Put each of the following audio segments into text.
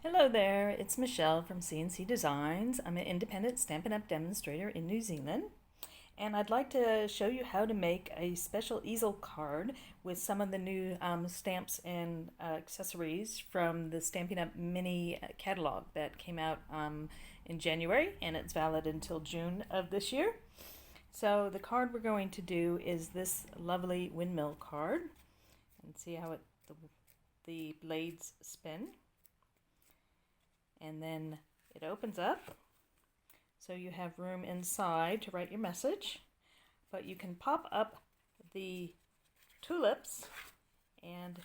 Hello there, it's Michelle from CNC Designs. I'm an independent Stampin' Up! Demonstrator in New Zealand, and I'd like to show you how to make a special easel card with some of the new stamps and accessories from the Stampin' Up! Mini catalog that came out in January, and it's valid until June of this year. So the card we're going to do is this lovely windmill card, and see how the blades spin. And then it opens up, so you have room inside to write your message, but you can pop up the tulips and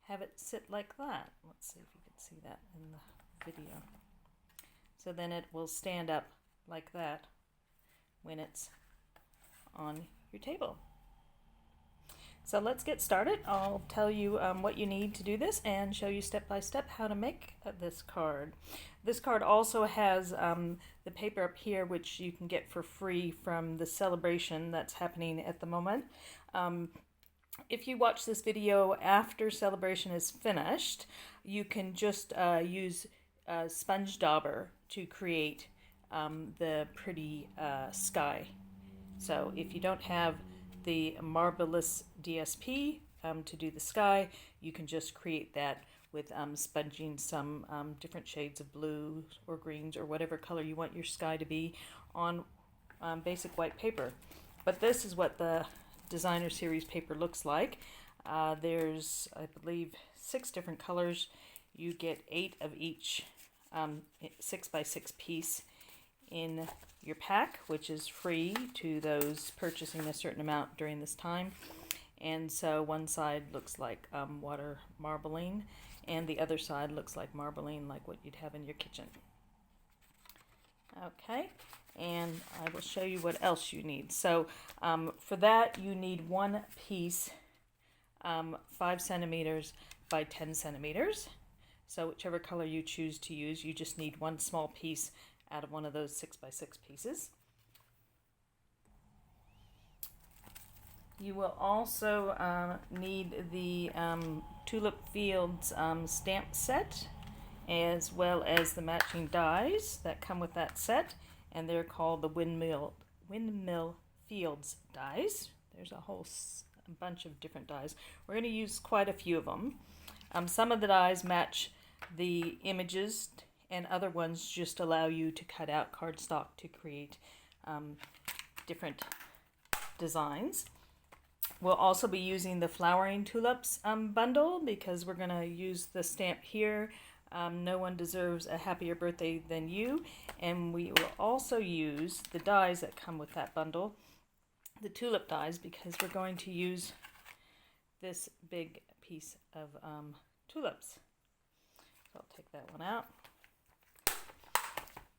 have it sit like that. Let's see if you can see that in the video. So then it will stand up like that when it's on your table. So let's get started. I'll tell you what you need to do this and show you step by step how to make this card. This card also has the paper up here, which you can get for free from the celebration that's happening at the moment. If you watch this video after celebration is finished, you can just use sponge dauber to create the pretty sky. So if you don't have the Marbleous DSP to do the sky, you can just create that with sponging some different shades of blue or greens or whatever color you want your sky to be on basic white paper. But this is what the designer series paper looks like. There's, I believe, 6 different colors. You get 8 of each 6x6 piece in your pack, which is free to those purchasing a certain amount during this time. And so one side looks like water marbling, and the other side looks like marbling, like what you'd have in your kitchen. Okay, and I will show you what else you need. So for that you need one piece 5 centimeters by 10 centimeters. So whichever color you choose to use, you just need one small piece out of one of those 6x6 pieces. You will also need the Tulip Fields stamp set, as well as the matching dies that come with that set, and they're called the Windmill Fields dies. There's a whole bunch of different dies. We're going to use quite a few of them. Some of the dies match the images, and other ones just allow you to cut out cardstock to create different designs. We'll also be using the Flowering Tulips bundle, because we're going to use the stamp here, No One Deserves a Happier Birthday Than You, and we will also use the dies that come with that bundle, the tulip dies, because we're going to use this big piece of tulips. So I'll take that one out.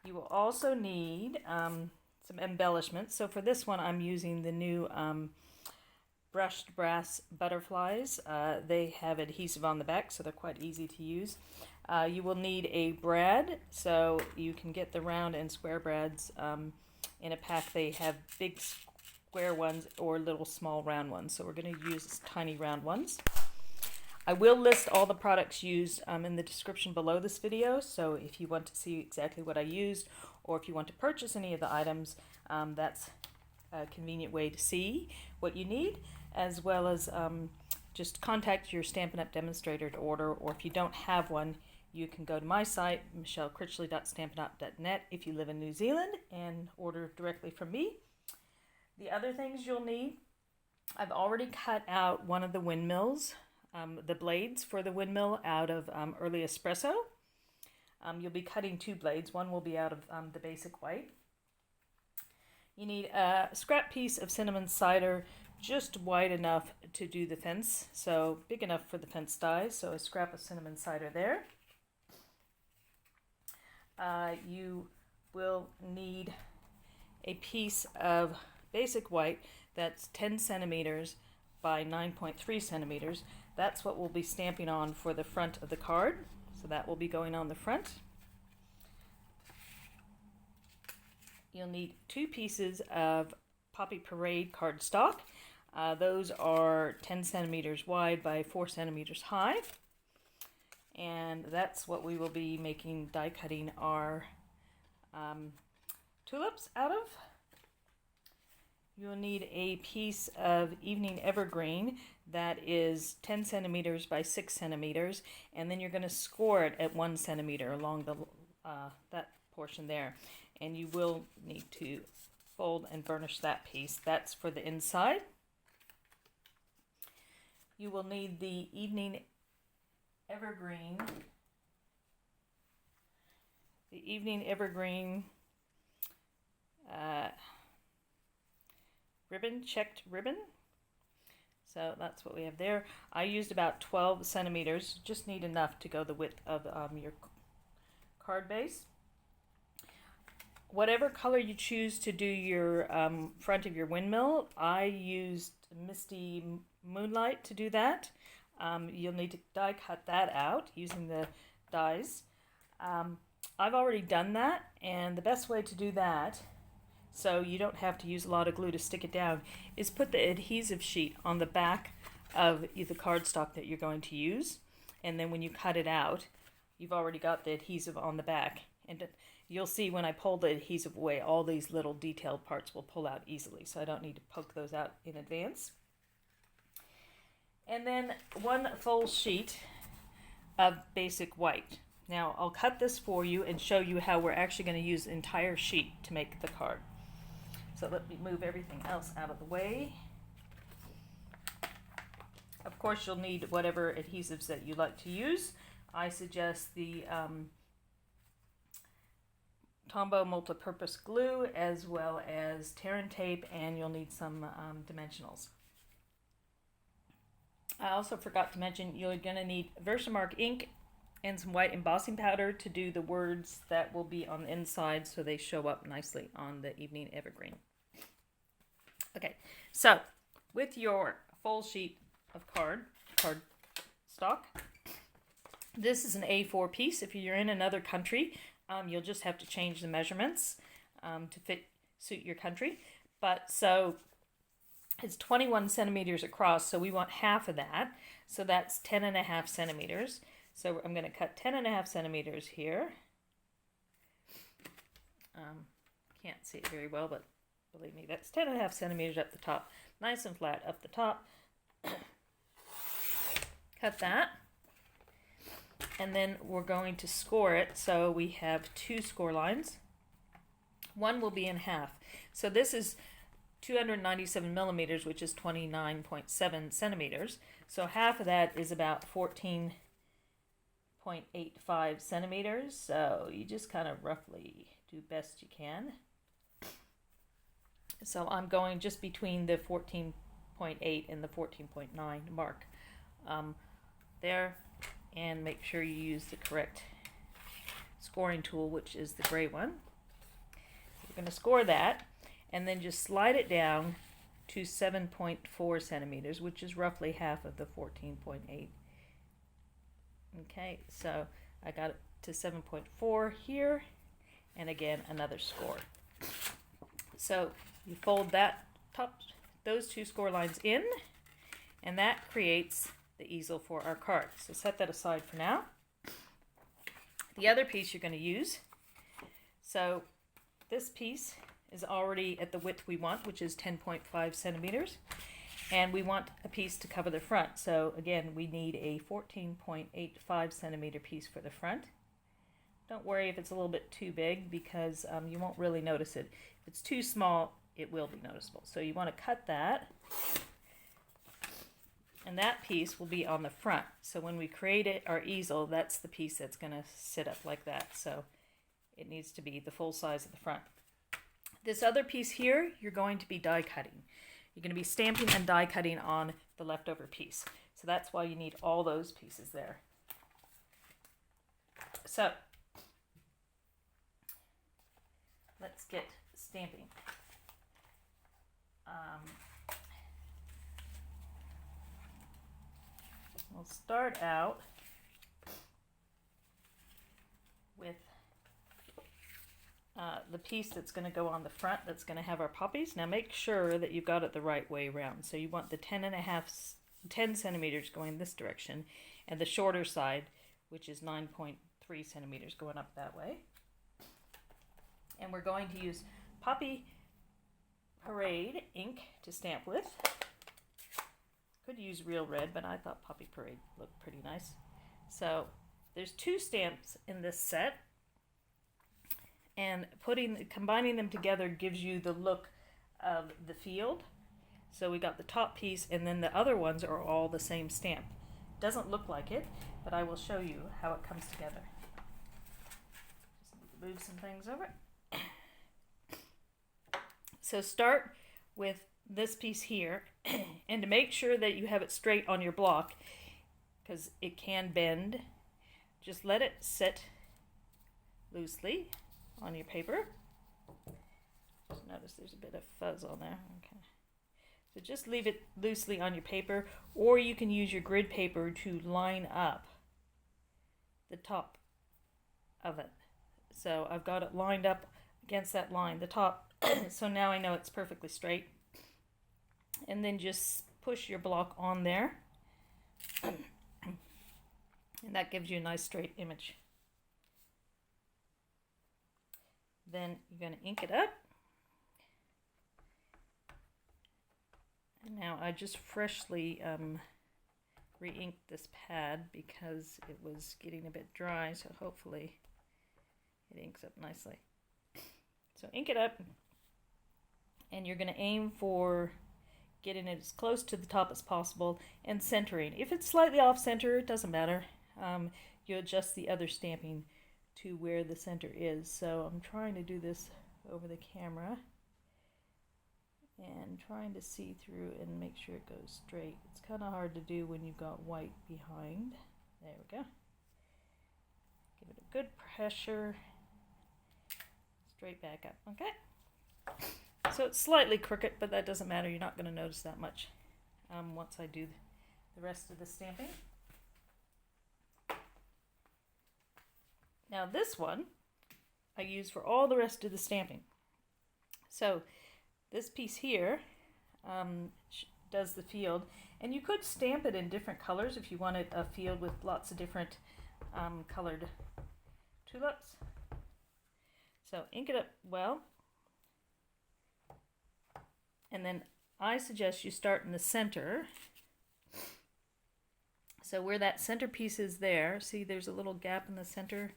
You will also need some embellishments. So for this one, I'm using the new brushed brass butterflies. They have adhesive on the back, so they're quite easy to use. You will need a brad, so you can get the round and square brads in a pack. They have big square ones or little small round ones, so we're going to use tiny round ones. I will list all the products used in the description below this video, so if you want to see exactly what I used, or if you want to purchase any of the items, that's a convenient way to see what you need, as well as just contact your Stampin' Up! Demonstrator to order, or if you don't have one, you can go to my site, michellekritchley.stampinup.net, if you live in New Zealand, and order directly from me. The other things you'll need, I've already cut out one of the windmills, the blades for the windmill out of early Espresso. You'll be cutting 2 blades. One will be out of the basic white. You need a scrap piece of cinnamon cider, just wide enough to do the fence, so big enough for the fence dies, so a scrap of cinnamon cider there. You will need a piece of basic white that's 10 centimeters by 9.3 centimeters. That's what we'll be stamping on for the front of the card, so that will be going on the front. You'll need 2 pieces of Poppy Parade cardstock. Those are 10 centimeters wide by 4 centimeters high. and that's what we will be making die cutting our tulips out of. You'll need a piece of evening evergreen that is 10 centimeters by 6 centimeters, and then you're going to score it at 1 centimeter along the that portion there. And you will need to fold and burnish that piece. That's for the inside. You will need the evening evergreen. The evening evergreen ribbon, checked ribbon. So that's what we have there. I used about 12 centimeters. Just need enough to go the width of your card base. Whatever color you choose to do your front of your windmill, I used Misty Moonlight to do that. You'll need to die cut that out using the dies. I've already done that, and the best way to do that, so you don't have to use a lot of glue to stick it down, is put the adhesive sheet on the back of the cardstock that you're going to use, and then when you cut it out, you've already got the adhesive on the back. And you'll see when I pull the adhesive away, all these little detailed parts will pull out easily, so I don't need to poke those out in advance. And then one full sheet of basic white. Now I'll cut this for you and show you how we're actually going to use the entire sheet to make the card. So let me move everything else out of the way. Of course you'll need whatever adhesives that you like to use. I suggest the Tombow multi-purpose glue as well as tear and tape, and you'll need some dimensionals. I also forgot to mention you're going to need Versamark ink and some white embossing powder to do the words that will be on the inside so they show up nicely on the evening evergreen. Okay, so with your full sheet of cardstock, this is an A4 piece. If you're in another country, you'll just have to change the measurements to suit your country. But so it's 21 centimeters across, so we want half of that. So that's 10.5 centimeters. So I'm going to cut 10.5 centimeters here. Can't see it very well, but believe me, that's 10.5 centimeters up the top. Nice and flat up the top. Cut that. And then we're going to score it. So we have 2 score lines. One will be in half. So this is 297 millimeters, which is 29.7 centimeters. So half of that is about 14.85 centimeters. So you just kind of roughly do best you can. So I'm going just between the 14.8 and the 14.9 mark there. And make sure you use the correct scoring tool, which is the gray one. So we're going to score that, and then just slide it down to 7.4 centimeters, which is roughly half of the 14.8. Okay, so I got it to 7.4 here, and again another score. So you fold those 2 score lines in, and that creates the easel for our card. So set that aside for now. The other piece you're going to use, so this piece is already at the width we want, which is 10.5 centimeters, and we want a piece to cover the front. So again, we need a 14.85 centimeter piece for the front. Don't worry if it's a little bit too big, because you won't really notice it. If it's too small, it will be noticeable. So you want to cut that. And that piece will be on the front. So when we create our easel, that's the piece that's going to sit up like that. So it needs to be the full size of the front. This other piece here, you're going to be die cutting. You're going to be stamping and die cutting on the leftover piece. So that's why you need all those pieces there. So let's get stamping. We'll start out with the piece that's going to go on the front, that's going to have our poppies. Now make sure that you've got it the right way around. So you want the 10 centimeters going this direction, and the shorter side which is 9.3 centimeters going up that way. And we're going to use Poppy Parade ink to stamp with. Could use real red, but I thought Poppy Parade looked pretty nice. So there's 2 stamps in this set, and combining them together gives you the look of the field. So we got the top piece, and then the other ones are all the same stamp. Doesn't look like it, but I will show you how it comes together. Just need to move some things over. So start with this piece here, and to make sure that you have it straight on your block, because it can bend, just let it sit loosely on your paper. Just notice there's a bit of fuzz on there. Okay. So just leave it loosely on your paper, or you can use your grid paper to line up the top of it. So I've got it lined up against that line, the top, so now I know it's perfectly straight. And then just push your block on there, and that gives you a nice straight image. Then you're going to ink it up. And now I just freshly re-inked this pad because it was getting a bit dry, so hopefully it inks up nicely. So ink it up, and you're going to aim for getting it as close to the top as possible and centering. If it's slightly off center, it doesn't matter. You adjust the other stamping to where the center is. So I'm trying to do this over the camera and trying to see through and make sure it goes straight. It's kind of hard to do when you've got white behind. There we go. Give it a good pressure. Straight back up. Okay. So it's slightly crooked, but that doesn't matter. You're not going to notice that much once I do the rest of the stamping. Now this one I use for all the rest of the stamping. So this piece here does the field, and you could stamp it in different colors if you wanted a field with lots of different colored tulips. So ink it up well. And then I suggest you start in the center. So where that center piece is there, see there's a little gap in the center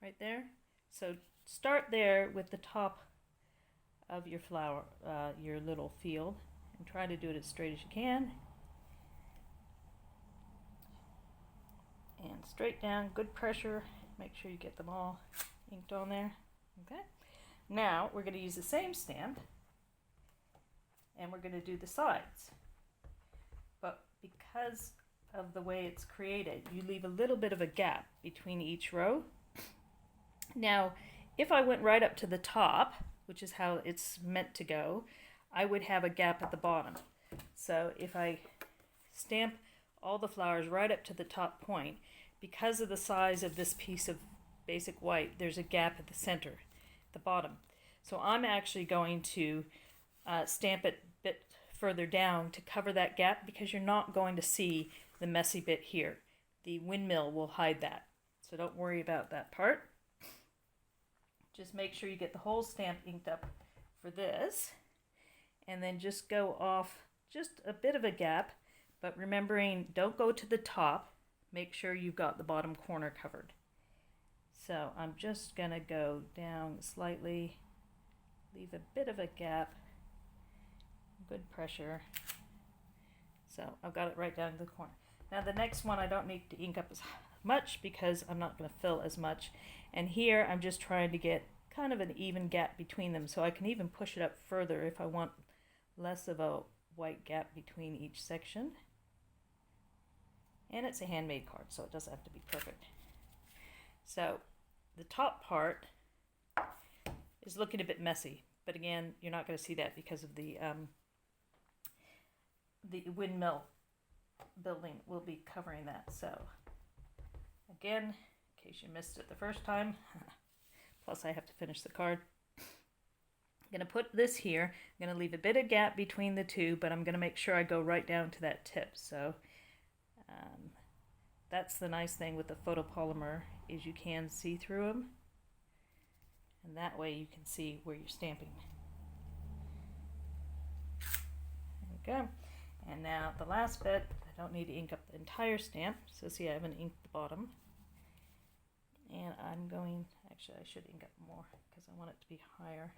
right there? So start there with the top of your flower, your little field, and try to do it as straight as you can. And straight down, good pressure. Make sure you get them all inked on there. Okay. Now we're going to use the same stamp, and we're going to do the sides. But because of the way it's created, you leave a little bit of a gap between each row. Now, if I went right up to the top, which is how it's meant to go, I would have a gap at the bottom. So if I stamp all the flowers right up to the top point, because of the size of this piece of basic white, there's a gap at the center, the bottom. So I'm actually going to stamp it a bit further down to cover that gap, because you're not going to see the messy bit here. The windmill will hide that, so don't worry about that part. Just make sure you get the whole stamp inked up for this, and then just go off just a bit of a gap, but remembering, don't go to the top. Make sure you've got the bottom corner covered. So I'm just going to go down slightly, leave a bit of a gap, good pressure. So I've got it right down to the corner. Now the next one I don't need to ink up as much because I'm not going to fill as much. And here I'm just trying to get kind of an even gap between them, so I can even push it up further if I want less of a white gap between each section. And it's a handmade card, so it doesn't have to be perfect. So the top part is looking a bit messy, but again, you're not going to see that because of the windmill building will be covering that. So again, in case you missed it the first time, plus I have to finish the card. I'm going to put this here. I'm going to leave a bit of gap between the two, but I'm going to make sure I go right down to that tip. So that's the nice thing with the photopolymer, is you can see through them, and that way you can see where you're stamping. There we go. And now the last bit, I don't need to ink up the entire stamp, so see I haven't inked the bottom. And I'm going, actually I should ink up more because I want it to be higher.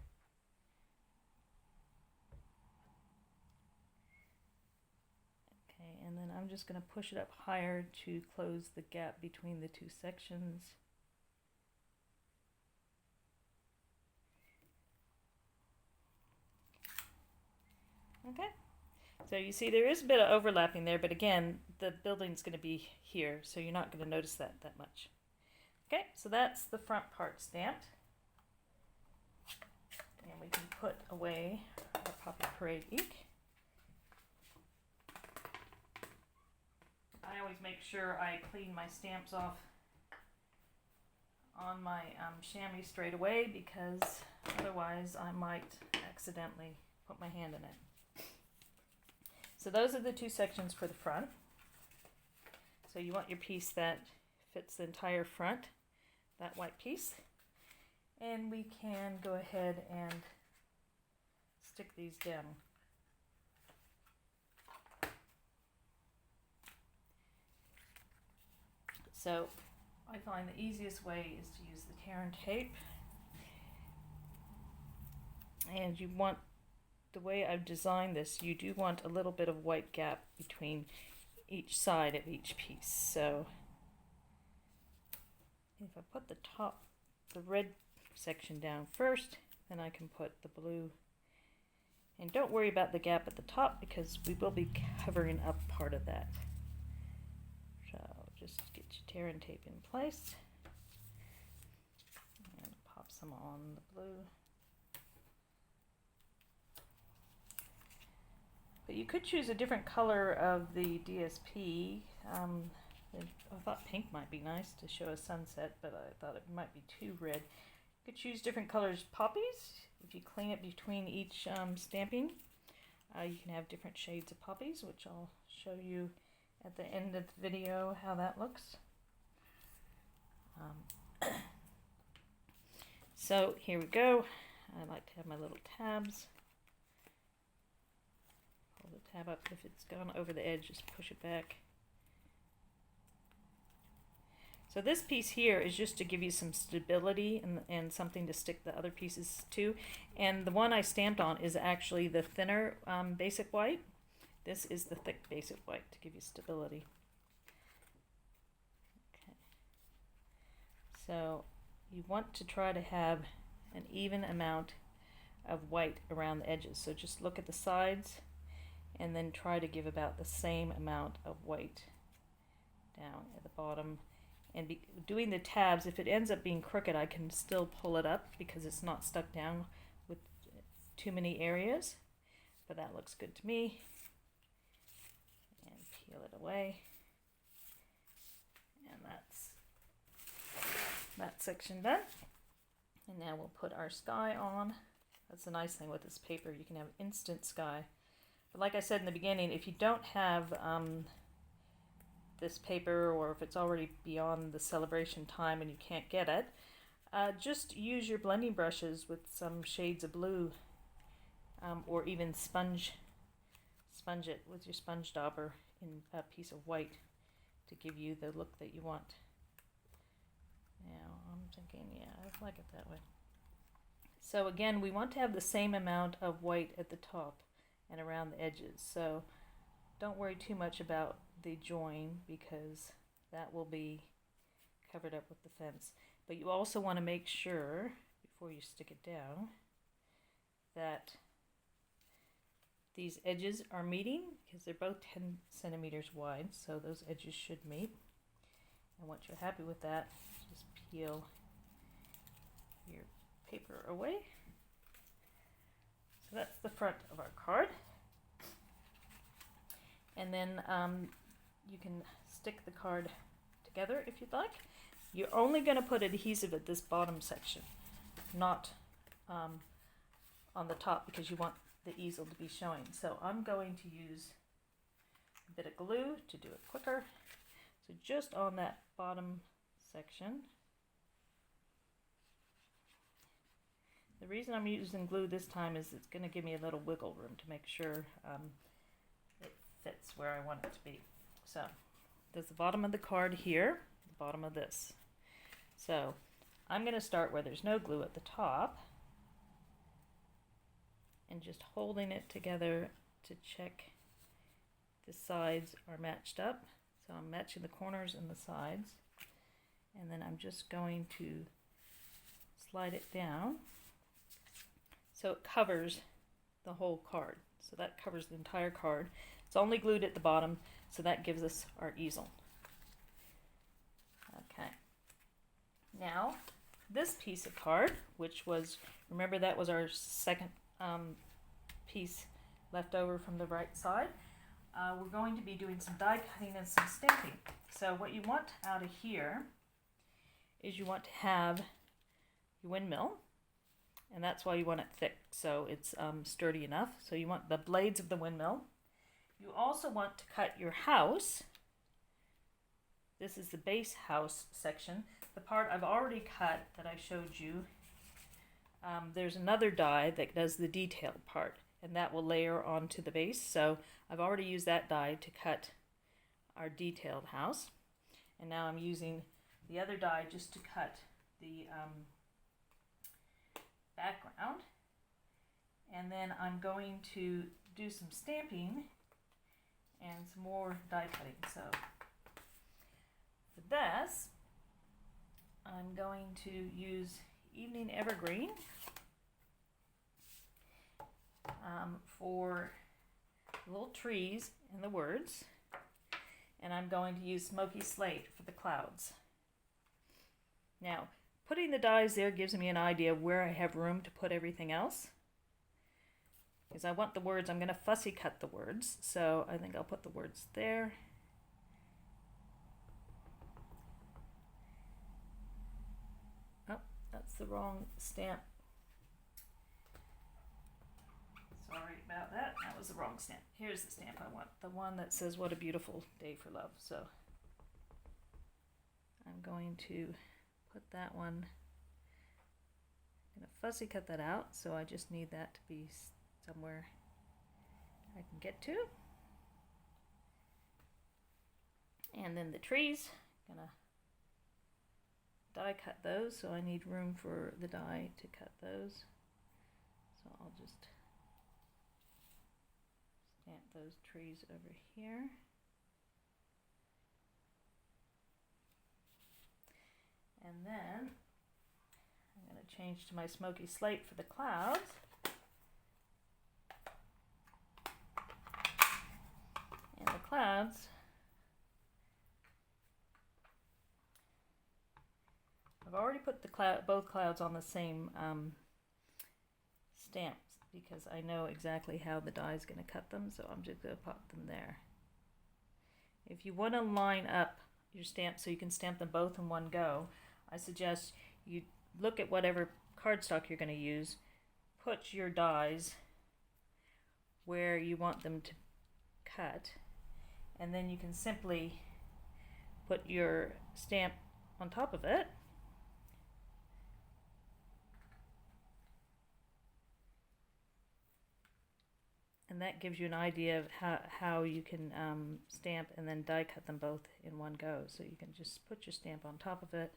Okay, and then I'm just going to push it up higher to close the gap between the two sections. Okay, so you see there is a bit of overlapping there, but again, the building's going to be here, so you're not going to notice that much. Okay, so that's the front part stamped. And we can put away our Poppy Parade ink. I always make sure I clean my stamps off on my chamois straight away, because otherwise I might accidentally put my hand in it. So those are the two sections for the front. So you want your piece that fits the entire front, that white piece. And we can go ahead and stick these down. So I find the easiest way is to use the tear and tape. And you want, the way I've designed this, you do want a little bit of white gap between each side of each piece. So if I put the top, the red section down first, then I can put the blue. And don't worry about the gap at the top, because we will be covering up part of that. So just get your tear and tape in place and pop some on the blue. But you could choose a different color of the DSP. I thought pink might be nice to show a sunset, but I thought it might be too red. You could choose different colors poppies. If you clean it between each stamping, you can have different shades of poppies, which I'll show you at the end of the video how that looks. So here we go. I like to have my little tabs. Pull the tab up. If it's gone over the edge, just push it back. So this piece here is just to give you some stability and something to stick the other pieces to. And the one I stamped on is actually the thinner basic white. This is the thick basic white to give you stability. Okay. So you want to try to have an even amount of white around the edges. So just look at the sides and then try to give about the same amount of white down at the bottom. And doing the tabs, if it ends up being crooked, I can still pull it up because it's not stuck down with too many areas. But that looks good to me. And peel it away. And that's that section done. And now we'll put our sky on. That's the nice thing with this paper. You can have instant sky. But like I said in the beginning, if you don't have this paper, or if it's already beyond the celebration time and you can't get it, just use your blending brushes with some shades of blue, or even sponge it with your sponge dauber in a piece of white to give you the look that you want. Now I'm thinking, yeah, I like it that way. So again, we want to have the same amount of white at the top and around the edges. So don't worry too much about the join, because that will be covered up with the fence. But you also want to make sure, before you stick it down, that these edges are meeting, because they're both 10 centimeters wide, so those edges should meet. And once you're happy with that, just peel your paper away. So that's the front of our card. And then you can stick the card together if you'd like. You're only going to put adhesive at this bottom section, not on the top, because you want the easel to be showing. So I'm going to use a bit of glue to do it quicker. So just on that bottom section. The reason I'm using glue this time is it's going to give me a little wiggle room to make sure it fits where I want it to be. So there's the bottom of the card here, the bottom of this. So I'm going to start where there's no glue at the top and just holding it together to check the sides are matched up. So I'm matching the corners and the sides, and then I'm just going to slide it down so it covers the whole card. So that covers the entire card. It's only glued at the bottom, so that gives us our easel. Okay. Now, this piece of card, which was, remember that was our second piece left over from the right side, we're going to be doing some die cutting and some stamping. So what you want out of here is you want to have your windmill, and that's why you want it thick, so it's sturdy enough. So you want the blades of the windmill. You also want to cut your house. This is the base house section. The part I've already cut that I showed you, there's another die that does the detailed part, and that will layer onto the base. So I've already used that die to cut our detailed house. And now I'm using the other die just to cut the background. And then I'm going to do some stamping and some more die cutting. So for this, I'm going to use Evening Evergreen for little trees and the words, and I'm going to use Smoky Slate for the clouds. Now, putting the dies there gives me an idea of where I have room to put everything else. Because I want the words, I'm going to fussy cut the words, so I think I'll put the words there. Oh, that's the wrong stamp. Sorry about that. That was the wrong stamp. Here's the stamp I want. The one that says, "What a beautiful day for love." So I'm going to put that one. I'm going to fussy cut that out. So I just need that to be somewhere I can get to. And then the trees, I'm going to die cut those. So I need room for the die to cut those. So I'll just stamp those trees over here. And then I'm going to change to my Smoky Slate for the clouds. And the clouds, I've already put both clouds on the same stamps, because I know exactly how the die is going to cut them, so I'm just going to pop them there. If you want to line up your stamps so you can stamp them both in one go, I suggest you look at whatever cardstock you're going to use, put your dies where you want them to cut, and then you can simply put your stamp on top of it. And that gives you an idea of how you can stamp and then die cut them both in one go. So you can just put your stamp on top of it.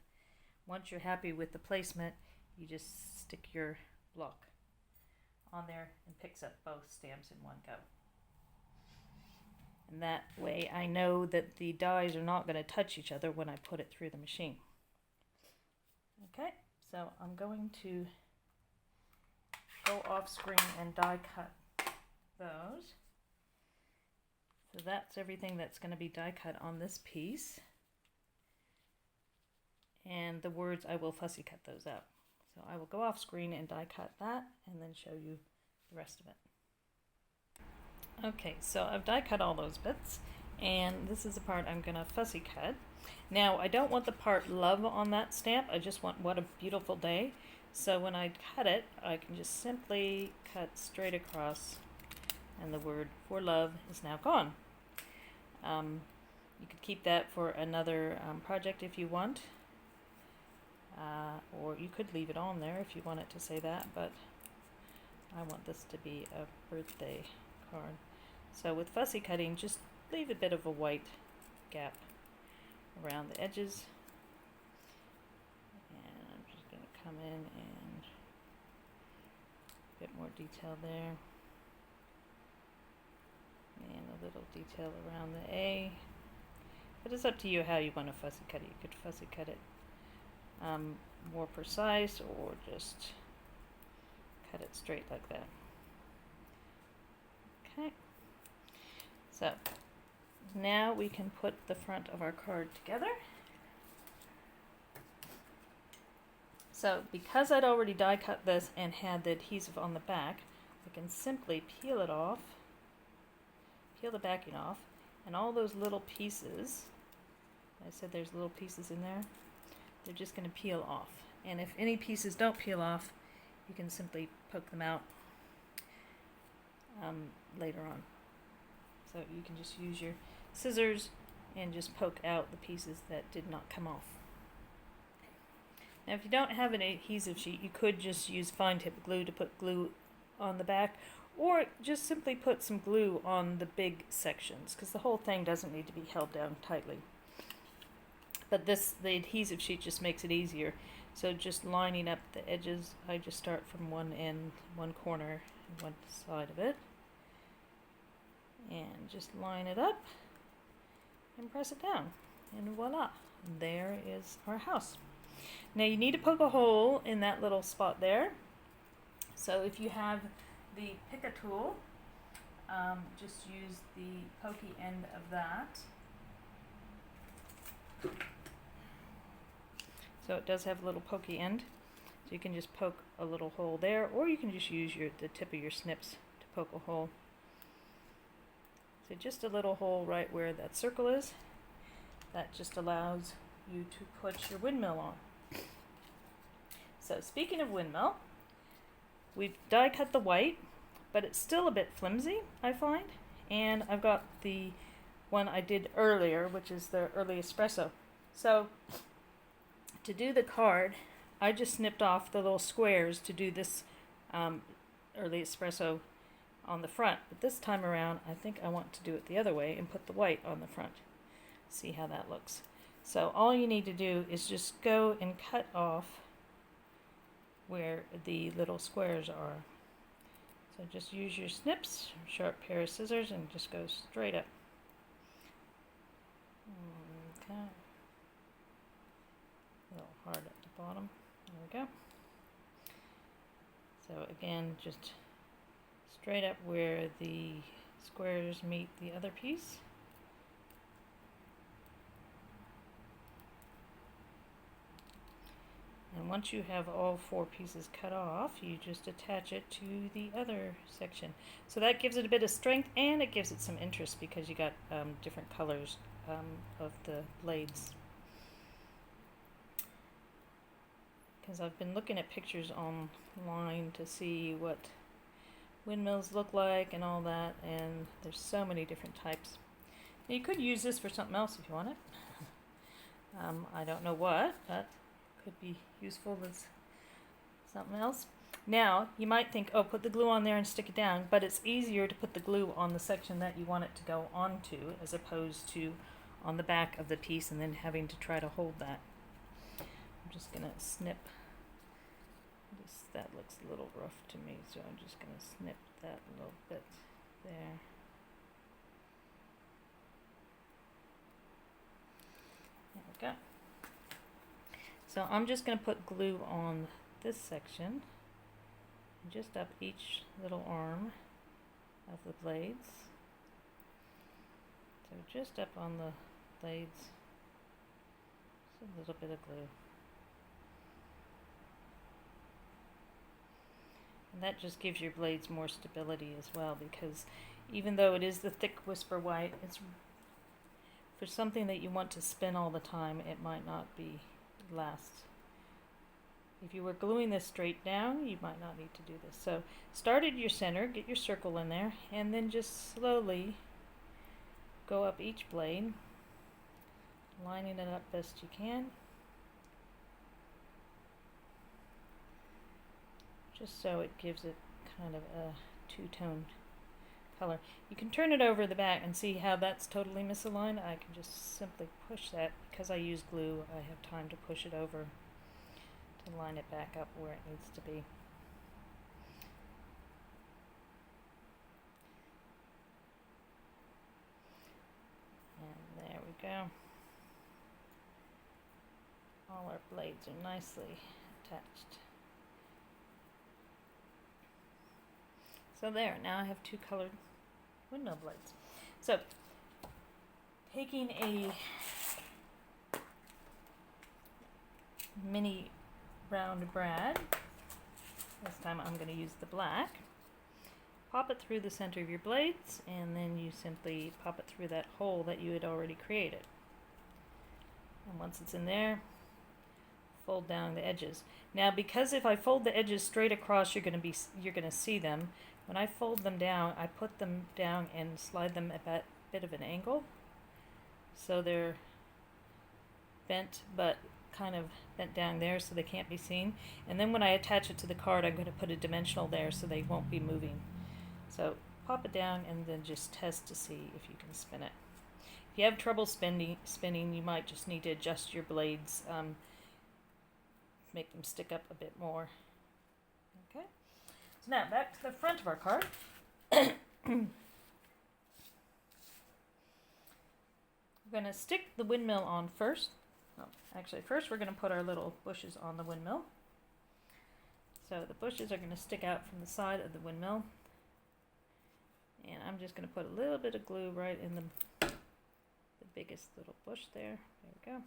Once you're happy with the placement, you just stick your block on there and picks up both stamps in one go. And that way I know that the dies are not going to touch each other when I put it through the machine. Okay, so I'm going to go off screen and die cut those. So that's everything that's going to be die cut on this piece. And the words, I will fussy cut those out. So I will go off screen and die cut that and then show you the rest of it. Okay, so I've die cut all those bits, and this is the part I'm going to fussy cut. Now, I don't want the part love on that stamp, I just want what a beautiful day. So when I cut it, I can just simply cut straight across, and the word for love is now gone. You could keep that for another project if you want, or you could leave it on there if you want it to say that, but I want this to be a birthday card. So with fussy cutting, just leave a bit of a white gap around the edges. And I'm just going to come in and a bit more detail there. And a little detail around the A. But it's up to you how you want to fussy cut it. You could fussy cut it more precise, or just cut it straight like that. Okay. So now we can put the front of our card together. So because I'd already die cut this and had the adhesive on the back, I can simply peel it off, peel the backing off, and all those little pieces, I said there's little pieces in there, they're just going to peel off. And if any pieces don't peel off, you can simply poke them out later on. So you can just use your scissors and just poke out the pieces that did not come off. Now if you don't have an adhesive sheet, you could just use fine tip glue to put glue on the back, or just simply put some glue on the big sections, because the whole thing doesn't need to be held down tightly. But the adhesive sheet just makes it easier. So just lining up the edges, I just start from one end, one corner, and one side of it. And just line it up and press it down. And voila, there is our house. Now you need to poke a hole in that little spot there. So if you have the pick a tool, just use the pokey end of that. So it does have a little pokey end, so you can just poke a little hole there, or you can just use the tip of your snips to poke a hole. So just a little hole right where that circle is. That just allows you to put your windmill on. So speaking of windmill, we've die cut the white, but it's still a bit flimsy, I find. And I've got the one I did earlier, which is the early espresso. So to do the card, I just snipped off the little squares to do this early espresso on the front. But this time around, I think I want to do it the other way and put the white on the front. See how that looks. So all you need to do is just go and cut off where the little squares are. So just use your snips, sharp pair of scissors, and just go straight up. Okay. A little hard at the bottom. There we go. So again, just straight up where the squares meet the other piece. And once you have all four pieces cut off, you just attach it to the other section. So that gives it a bit of strength, and it gives it some interest because you got different colors of the blades. Because I've been looking at pictures online to see what windmills look like and all that, and there's so many different types. Now you could use this for something else if you want it. I don't know what, but could be useful as something else. Now you might think, oh, put the glue on there and stick it down, but it's easier to put the glue on the section that you want it to go onto, as opposed to on the back of the piece and then having to try to hold that. I'm just gonna snip this. That looks a little rough to me, so I'm just gonna snip that a little bit there. There we go. So I'm just going to put glue on this section, just up each little arm of the blades. So just up on the blades, just a little bit of glue. And that just gives your blades more stability as well, because even though it is the thick whisper white, it's for something that you want to spin all the time, it might not be last. If you were gluing this straight down, you might not need to do this. So start at your center, get your circle in there, and then just slowly go up each blade lining it up best you can. Just so it gives it kind of a two-tone color. You can turn it over the back and see how that's totally misaligned. I can just simply push that. Because I use glue, I have time to push it over to line it back up where it needs to be. And there we go. All our blades are nicely attached. So there, now I have two colored windmill blades. So, taking a mini round brad, this time I'm going to use the black, pop it through the center of your blades, and then you simply pop it through that hole that you had already created. And once it's in there, fold down the edges. Now, because if I fold the edges straight across, you're going to see them. When I fold them down, I put them down and slide them at a bit of an angle. So they're bent, but kind of bent down there so they can't be seen. And then when I attach it to the card, I'm going to put a dimensional there so they won't be moving. So pop it down and then just test to see if you can spin it. If you have trouble spinning, you might just need to adjust your blades, make them stick up a bit more. Okay. So now back to the front of our card. We're going to stick the windmill on first. Oh, actually, first we're going to put our little bushes on the windmill. So the bushes are going to stick out from the side of the windmill. And I'm just going to put a little bit of glue right in the biggest little bush there. There we go.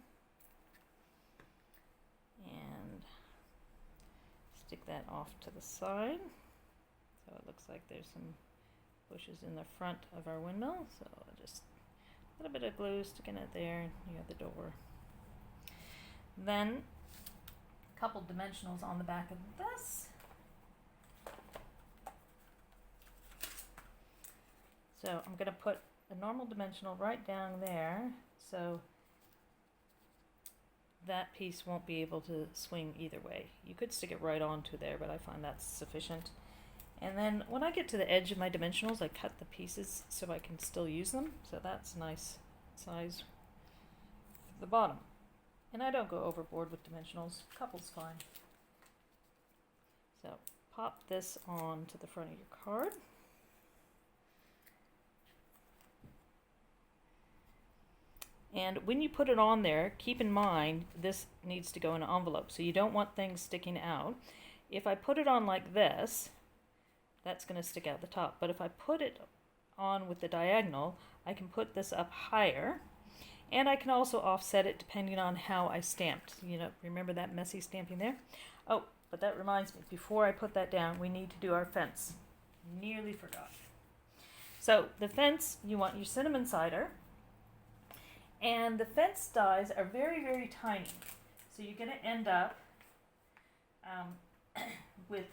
And stick that off to the side. So it looks like there's some bushes in the front of our windmill. So just a little bit of glue sticking it there near the door. Then a couple dimensionals on the back of this. So I'm going to put a normal dimensional right down there, so that piece won't be able to swing either way. You could stick it right onto there, but I find that's sufficient. And then when I get to the edge of my dimensionals, I cut the pieces so I can still use them. So that's a nice size for the bottom. And I don't go overboard with dimensionals. A couple's fine. So pop this on to the front of your card. And when you put it on there, keep in mind this needs to go in an envelope, so you don't want things sticking out. If I put it on like this, that's going to stick out the top. But if I put it on with the diagonal, I can put this up higher, and I can also offset it depending on how I stamped. You know, remember that messy stamping there? Oh, but that reminds me, before I put that down, we need to do our fence. Nearly forgot. So the fence, you want your cinnamon cider. And the fence dies are very, very tiny. So you're going to end up with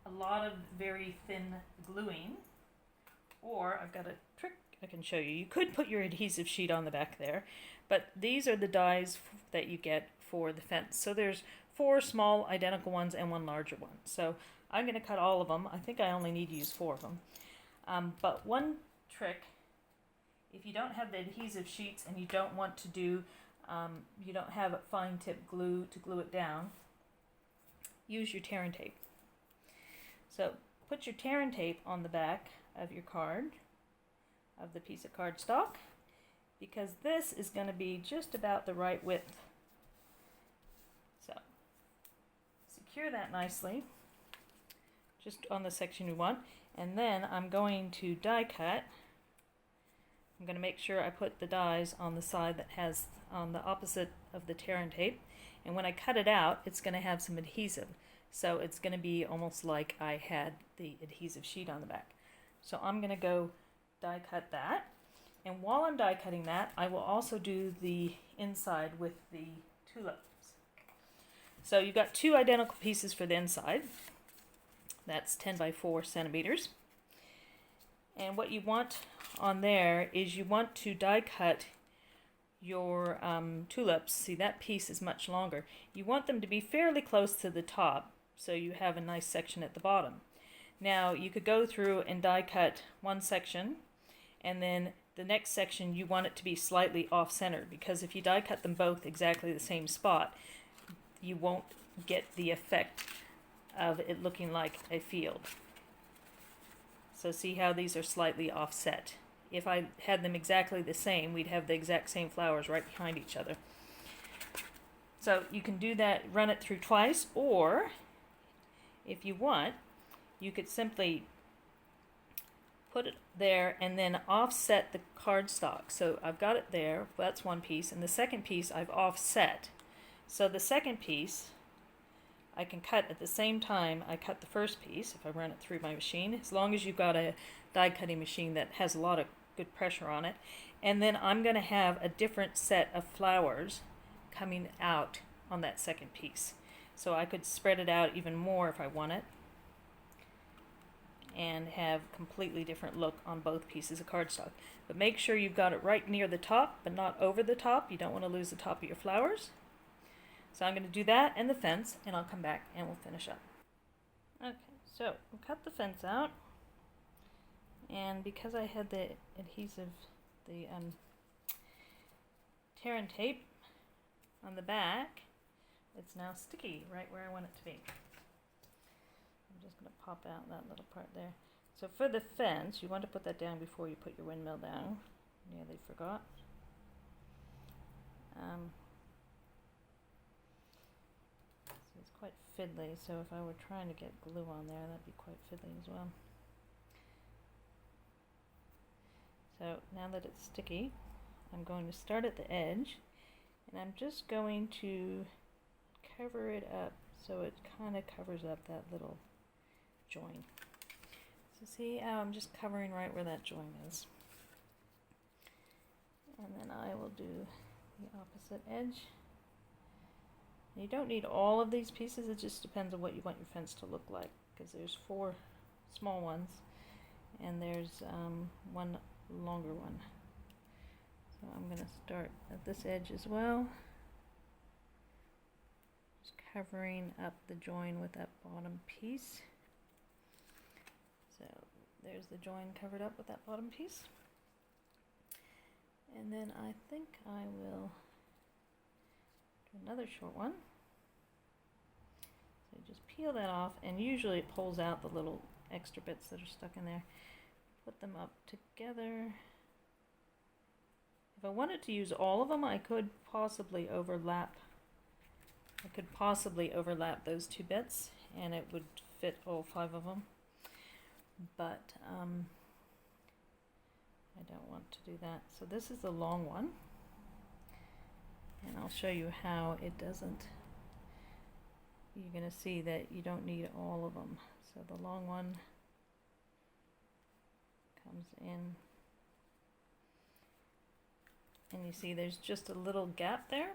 a lot of very thin gluing. Or I've got a trick I can show you. You could put your adhesive sheet on the back there, but these are the dies that you get for the fence. So there's 4 small identical ones and 1 larger one. So I'm going to cut all of them. I think I only need to use 4 of them. But one trick, if you don't have the adhesive sheets and you don't want to do, you don't have fine tip glue to glue it down, use your tear and tape. So put your tear and tape on the back of your card, of the piece of cardstock, because this is going to be just about the right width. So secure that nicely, just on the section you want, and then I'm going to die cut. I'm going to make sure I put the dies on the side that has on the opposite of the tear and tape, and when I cut it out, it's going to have some adhesive, so it's going to be almost like I had the adhesive sheet on the back. So I'm going to go die cut that, and while I'm die cutting that, I will also do the inside with the tulips. So you've got 2 identical pieces for the inside. That's 10 by 4 centimeters. And what you want on there is you want to die cut your tulips, see that piece is much longer. You want them to be fairly close to the top so you have a nice section at the bottom. Now you could go through and die cut one section, and then the next section you want it to be slightly off center, because if you die cut them both exactly the same spot, you won't get the effect of it looking like a field. So see how these are slightly offset. If I had them exactly the same, we'd have the exact same flowers right behind each other. So you can do that, run it through twice, or if you want, you could simply put it there and then offset the cardstock. So I've got it there, that's one piece, and the second piece I've offset. So the second piece I can cut at the same time I cut the first piece if I run it through my machine, as long as you've got a die cutting machine that has a lot of good pressure on it. And then I'm going to have a different set of flowers coming out on that second piece. So I could spread it out even more if I want it, and have completely different look on both pieces of cardstock. But make sure you've got it right near the top, but not over the top. You don't want to lose the top of your flowers. So I'm going to do that and the fence, and I'll come back and we'll finish up. Okay, so we'll cut the fence out, and because I had the adhesive, the tear and tape on the back, it's now sticky right where I want it to be. I'm just going to pop out that little part there. So for the fence, you want to put that down before you put your windmill down. Nearly forgot. So it's quite fiddly, so if I were trying to get glue on there, that'd be quite fiddly as well. So now that it's sticky, I'm going to start at the edge, and I'm just going to cover it up so it kind of covers up that little join. So see how I'm just covering right where that join is. And then I will do the opposite edge. You don't need all of these pieces, it just depends on what you want your fence to look like, because there's 4 small ones and there's one longer one. So I'm going to start at this edge as well, just covering up the join with that bottom piece. So there's the join covered up with that bottom piece. And then I think I will do another short one. So just peel that off, and usually it pulls out the little extra bits that are stuck in there. Put them up together. If I wanted to use all of them, I could possibly overlap. Those 2 bits, and it would fit all 5 of them. But I don't want to do that. So this is the long one, and I'll show you how it doesn't. You're going to see that you don't need all of them. So the long one comes in, and you see there's just a little gap there.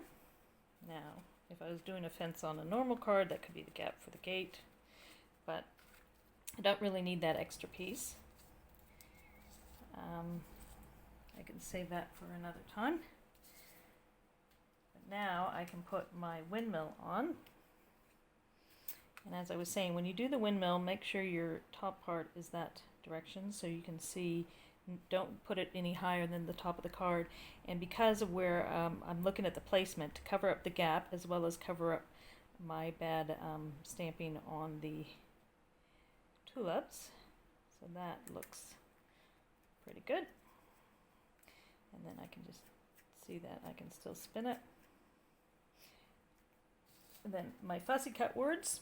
Now, if I was doing a fence on a normal card, that could be the gap for the gate, but I don't really need that extra piece. I can save that for another time. But now I can put my windmill on. And as I was saying, when you do the windmill, make sure your top part is that direction so you can see. Don't put it any higher than the top of the card. And because of where I'm looking at the placement, to cover up the gap as well as cover up my bad stamping on the tulips. So that looks pretty good. And then I can just see that I can still spin it. And then my fussy cut words,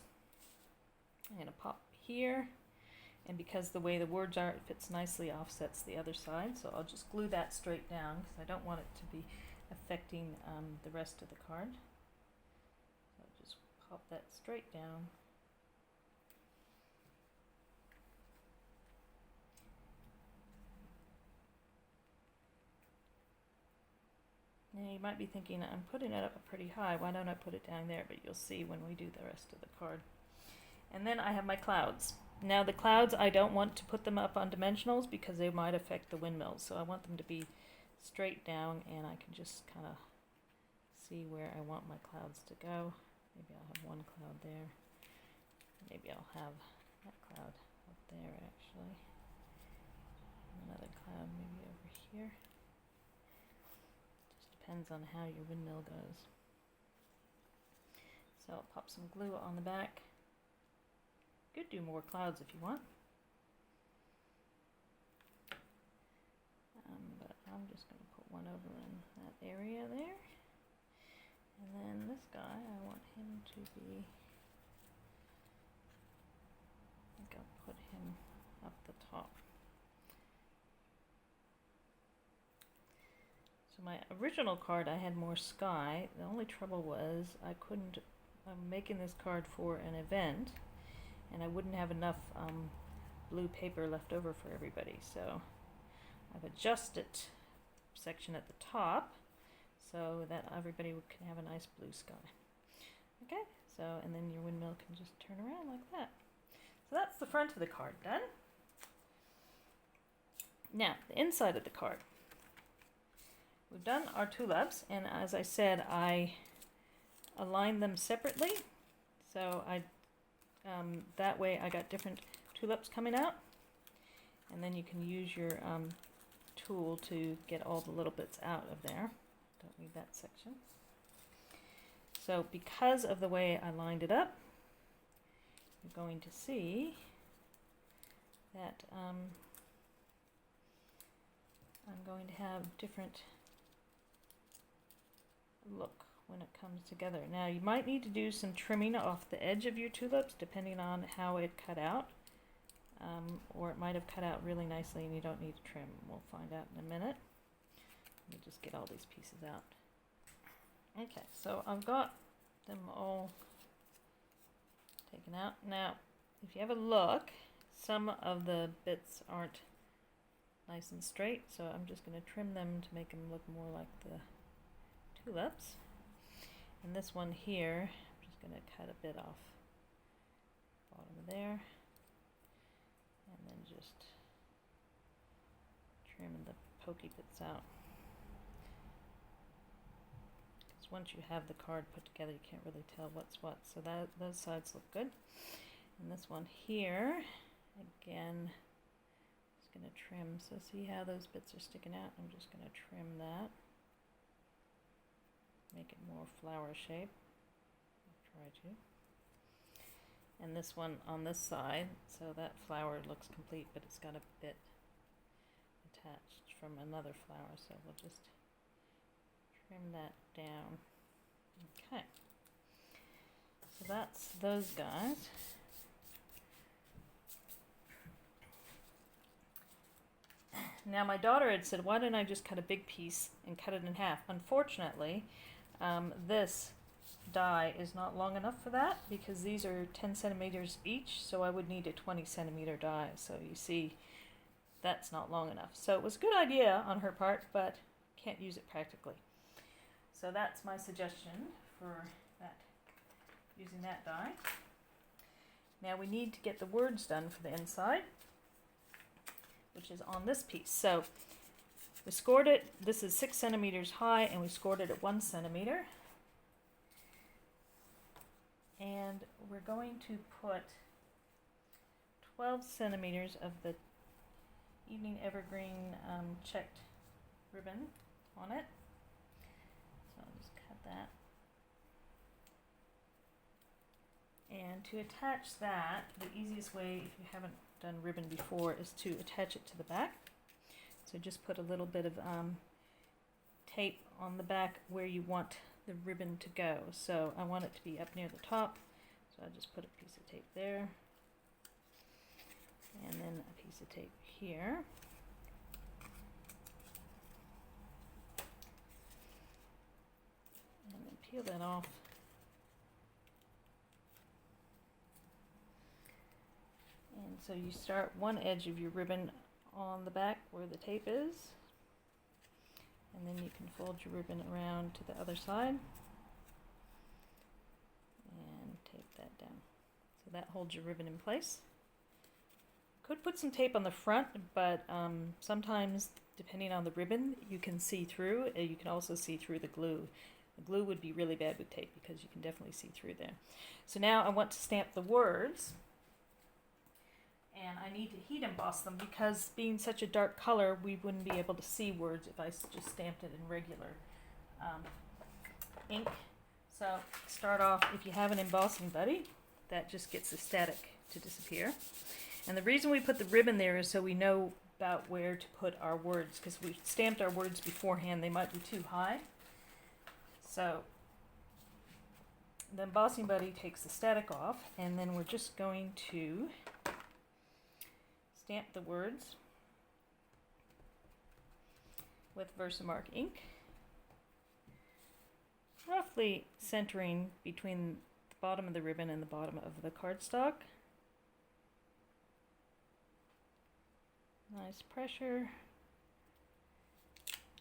I'm going to pop here, and because the way the words are, it fits nicely, offsets the other side, so I'll just glue that straight down because I don't want it to be affecting the rest of the card. So I'll just pop that straight down. Now you might be thinking, I'm putting it up pretty high, why don't I put it down there? But you'll see when we do the rest of the card. And then I have my clouds. Now the clouds, I don't want to put them up on dimensionals because they might affect the windmills, so I want them to be straight down, and I can just kind of see where I want my clouds to go. Maybe I'll have one cloud there. Maybe I'll have that cloud up there actually. Another cloud maybe over here. Just depends on how your windmill goes. So I'll pop some glue on the back. You could do more clouds if you want. But I'm just going to put one over in that area there. And then this guy, I want him to be, I think I'll put him up the top. So my original card, I had more sky. The only trouble was I couldn't, I'm making this card for an event, and I wouldn't have enough blue paper left over for everybody. So I've adjusted section at the top so that everybody can have a nice blue sky. Okay, so, and then your windmill can just turn around like that. So that's the front of the card done. Now, the inside of the card. We've done our tulips, and as I said, I aligned them separately. So that way I got different tulips coming out. And then you can use your tool to get all the little bits out of there. Don't need that section. So because of the way I lined it up, you're going to see that I'm going to have different look when it comes together. Now you might need to do some trimming off the edge of your tulips depending on how it cut out. Or it might have cut out really nicely and you don't need to trim. We'll find out in a minute. Let me just get all these pieces out. Okay, so I've got them all taken out. Now, if you have a look, some of the bits aren't nice and straight, so I'm just going to trim them to make them look more like the tulips. And this one here, I'm just going to cut a bit off the bottom of there. And then just trim the pokey bits out. Because once you have the card put together, you can't really tell what's what. So that those sides look good. And this one here, again, just going to trim. So see how those bits are sticking out? I'm just going to trim that. Make it more flower shape. I'll try to. And this one on this side, so that flower looks complete, but it's got a bit attached from another flower, so we'll just trim that down. Okay, so that's those guys. Now my daughter had said, why don't I just cut a big piece and cut it in half? Unfortunately, this die is not long enough for that because these are 10 centimeters each, so I would need a 20 centimeter die. So you see, that's not long enough. So it was a good idea on her part, but can't use it practically. So that's my suggestion for that, using that die. Now we need to get the words done for the inside, which is on this piece. So we scored it, this is 6 centimeters high, and we scored it at 1 centimeter. And we're going to put 12 centimeters of the Evening Evergreen checked ribbon on it. So I'll just cut that. And to attach that, the easiest way, if you haven't done ribbon before, is to attach it to the back. So just put a little bit of tape on the back where you want the ribbon to go. So I want it to be up near the top, so I just put a piece of tape there, and then a piece of tape here. And then peel that off. And so you start one edge of your ribbon on the back where the tape is, and then you can fold your ribbon around to the other side and tape that down. So that holds your ribbon in place. Could put some tape on the front, but sometimes, depending on the ribbon, you can see through. You can also see through the glue. The glue would be really bad with tape because you can definitely see through there. So now I want to stamp the words, and I need to heat emboss them because being such a dark color, we wouldn't be able to see words if I just stamped it in regular ink. So start off, if you have an embossing buddy, that just gets the static to disappear. And the reason we put the ribbon there is so we know about where to put our words, because we stamped our words beforehand, they might be too high. So the embossing buddy takes the static off, and then we're just going to stamp the words with Versamark ink, roughly centering between the bottom of the ribbon and the bottom of the cardstock. Nice pressure.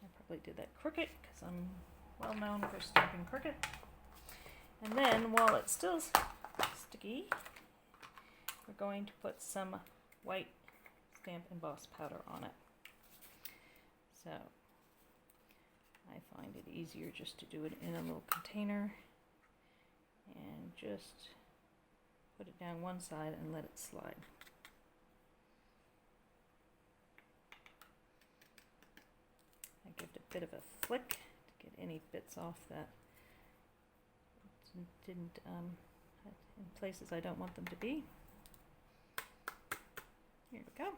I probably did that crooked because I'm well known for stamping crooked. And then while it's still sticky, we're going to put some white Stamp Emboss powder on it. So I find it easier just to do it in a little container and just put it down one side and let it slide. I give it a bit of a flick to get any bits off that didn't in places I don't want them to be. Here we go.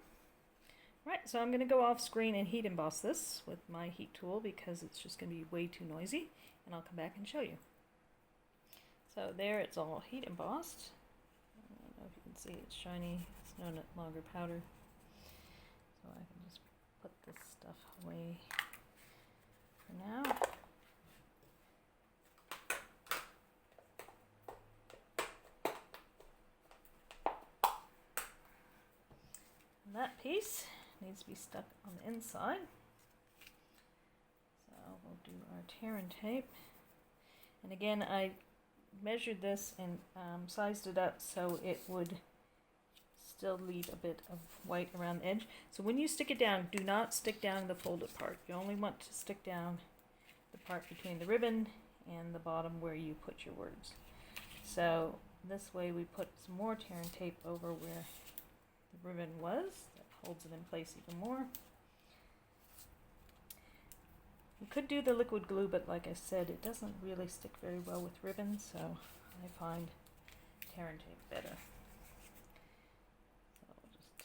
Right, so I'm going to go off screen and heat emboss this with my heat tool because it's just going to be way too noisy, and I'll come back and show you. So there, it's all heat embossed. I don't know if you can see it's shiny, it's no longer powder. So I can just put this stuff away for now. And that piece needs to be stuck on the inside. So we'll do our tear and tape. And again, I measured this and sized it up so it would still leave a bit of white around the edge. So when you stick it down, do not stick down the folded part. You only want to stick down the part between the ribbon and the bottom where you put your words. So this way we put some more tear and tape over where the ribbon was. That holds it in place even more. You could do the liquid glue, but like I said, it doesn't really stick very well with ribbon, so I find tear and tape better. So I'll just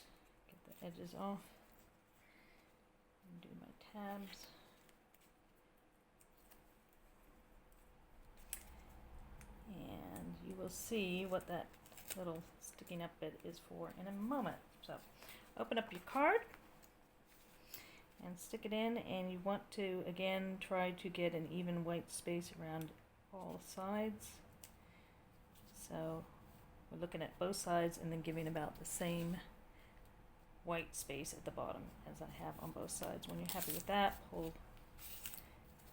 get the edges off and do my tabs. And you will see what that little sticking up bit is for in a moment. So open up your card and stick it in, and you want to again try to get an even white space around all sides. So we're looking at both sides and then giving about the same white space at the bottom as I have on both sides. When you're happy with that, pull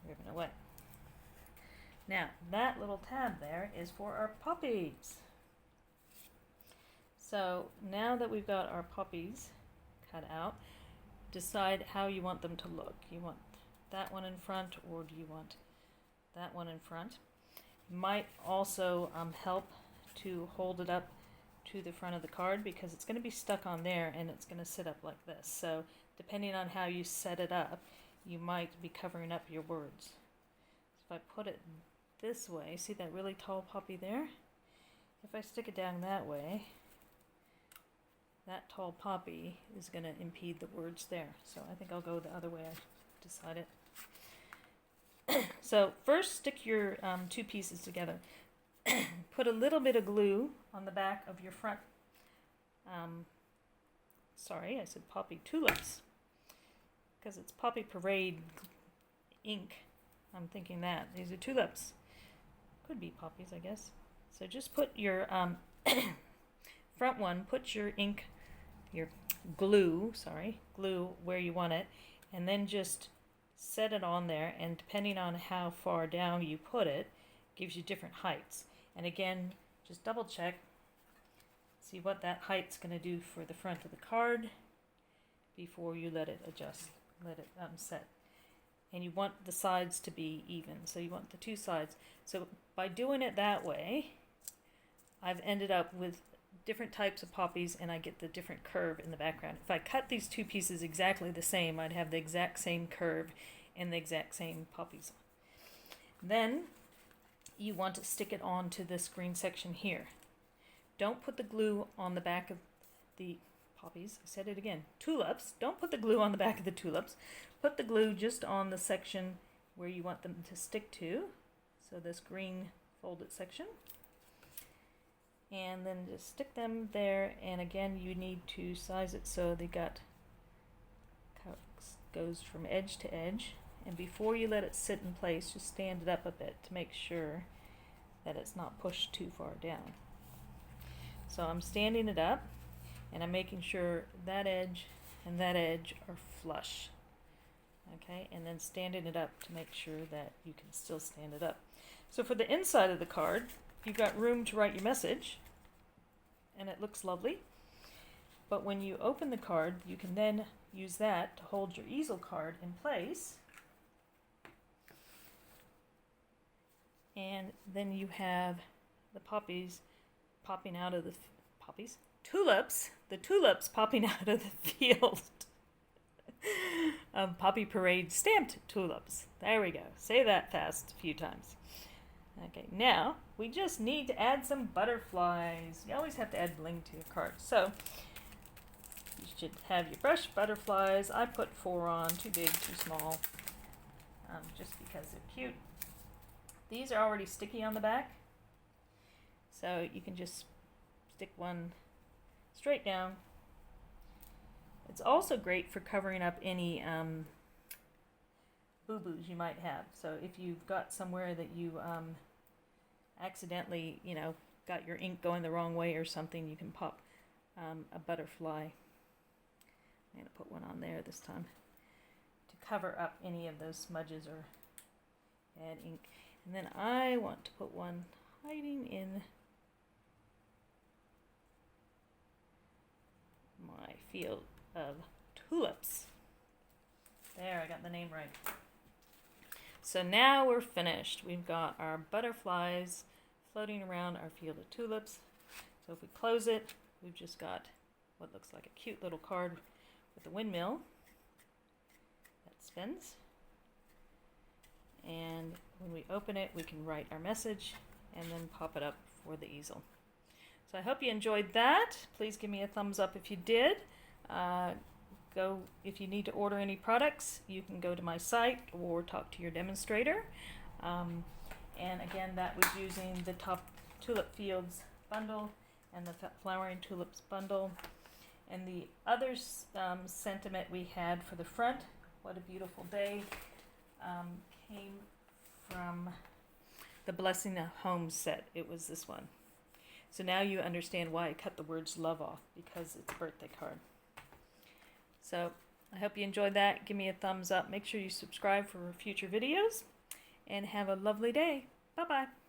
the ribbon away. Now that little tab there is for our poppies. So now that we've got our poppies cut out, decide how you want them to look. You want that one in front, or do you want that one in front? It might also help to hold it up to the front of the card because it's going to be stuck on there and it's going to sit up like this. So depending on how you set it up, you might be covering up your words. So if I put it this way, see that really tall poppy there? If I stick it down that way, that tall poppy is going to impede the words there. So I think I'll go the other way. I decided. So first stick your two pieces together. Put a little bit of glue on the back of your front. Sorry, I said poppy tulips. Because it's Poppy Parade ink. I'm thinking that. These are tulips. Could be poppies, I guess. So just put your front one, put your ink, your glue where you want it, and then just set it on there, and depending on how far down you put it, gives you different heights. And again, just double check, see what that height's going to do for the front of the card before you let it adjust, let it set. And you want the sides to be even, so you want the two sides. So by doing it that way, I've ended up with different types of poppies, and I get the different curve in the background. If I cut these two pieces exactly the same, I'd have the exact same curve and the exact same poppies. Then you want to stick it onto this green section here. Don't put the glue on the back of the poppies. I said it again. Tulips. Don't put the glue on the back of the tulips. Put the glue just on the section where you want them to stick to. So this green folded section. And then just stick them there. And again, you need to size it so they goes from edge to edge. And before you let it sit in place, just stand it up a bit to make sure that it's not pushed too far down. So I'm standing it up, and I'm making sure that edge and that edge are flush. Okay, and then standing it up to make sure that you can still stand it up. So for the inside of the card, you've got room to write your message, and it looks lovely. But when you open the card, you can then use that to hold your easel card in place. And then you have the poppies popping out of the tulips, the tulips popping out of the field. Poppy Parade stamped tulips. There we go. Say that fast a few times. Okay, now we just need to add some butterflies. You always have to add bling to your card. So you should have your brush butterflies. I put 4 on, too big, too small, just because they're cute. These are already sticky on the back, so you can just stick one straight down. It's also great for covering up any boo-boos you might have. So if you've got somewhere that you accidentally, got your ink going the wrong way or something, you can pop a butterfly. I'm going to put one on there this time to cover up any of those smudges or bad ink. And then I want to put one hiding in my field of tulips. There, I got the name right. So now we're finished. We've got our butterflies floating around our field of tulips. So if we close it, we've just got what looks like a cute little card with a windmill that spins. And when we open it, we can write our message and then pop it up for the easel. So I hope you enjoyed that. Please give me a thumbs up if you did. If you need to order any products, you can go to my site or talk to your demonstrator. And again, that was using the Top Tulip Fields bundle and the Flowering Tulips bundle. And the other sentiment we had for the front, What a Beautiful Day, came from the Blessing of Home set. It was this one. So now you understand why I cut the words love off, because it's a birthday card. So I hope you enjoyed that. Give me a thumbs up. Make sure you subscribe for future videos, and have a lovely day. Bye-bye.